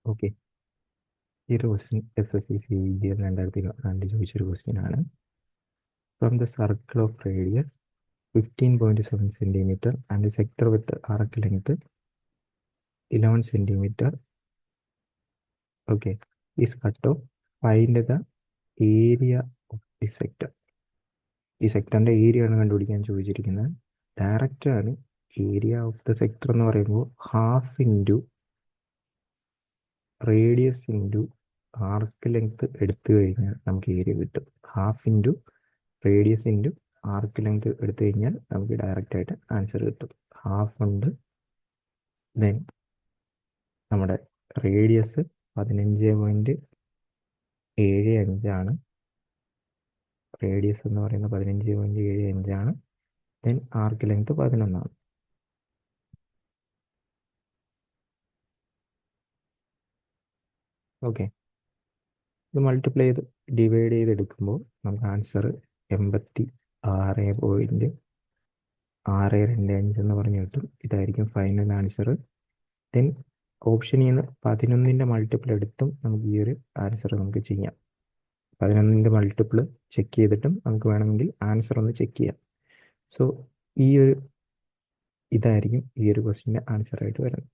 Okay, ഈ ഒരു question SSC CGL 2024 ചോദിച്ചൊരു ക്വസ്റ്റ്യൻ ആണ്. From the circle of radius 15.7 centimeter and the sector with arc length 11 centimeter, okay, is cut off. Find the area of the sector. ഈ സെക്ടറിന്റെ area ആണ് കണ്ടുപിടിക്കാൻ ചോദിച്ചിരിക്കുന്നത്. Direct ആണ്. Area of the sector എന്ന് പറയുമ്പോൾ half into radius into arc length എടുത്തു കഴിഞ്ഞാൽ നമുക്ക് ഏരിയ കിട്ടും. Half into radius into arc length എടുത്തു കഴിഞ്ഞാൽ നമുക്ക് ഡയറക്റ്റ് ആയിട്ട് ആൻസർ കിട്ടും. ഹാഫ് ഉണ്ട്, ദെൻ നമ്മുടെ റേഡിയസ് 15.75 റേഡിയസ് എന്ന് പറയുന്നത് 15.75 ദെൻ ആർക്ക് ലെങ്ത് 11. ഓക്കെ, ഇത് മൾട്ടിപ്ലൈ ചെയ്ത് ഡിവൈഡ് ചെയ്തെടുക്കുമ്പോൾ നമുക്ക് ആൻസർ 86.625 എന്ന് പറഞ്ഞു കിട്ടും. ഇതായിരിക്കും ഫൈനൽ ആൻസർ. ദെൻ ഓപ്ഷനിൽ നിന്ന് 11ൻ്റെ മൾട്ടിപ്പിൾ എടുത്തും നമുക്ക് ഈ ഒരു ആൻസർ നമുക്ക് ചെയ്യാം. 11ൻ്റെ മൾട്ടിപ്പിൾ ചെക്ക് ചെയ്തിട്ടും നമുക്ക് വേണമെങ്കിൽ ആൻസർ ഒന്ന് ചെക്ക് ചെയ്യാം. സോ ഇതായിരിക്കും ഈ ഒരു ക്വസ്റ്റ്യൻ്റെ ആൻസറായിട്ട് വരുന്നത്.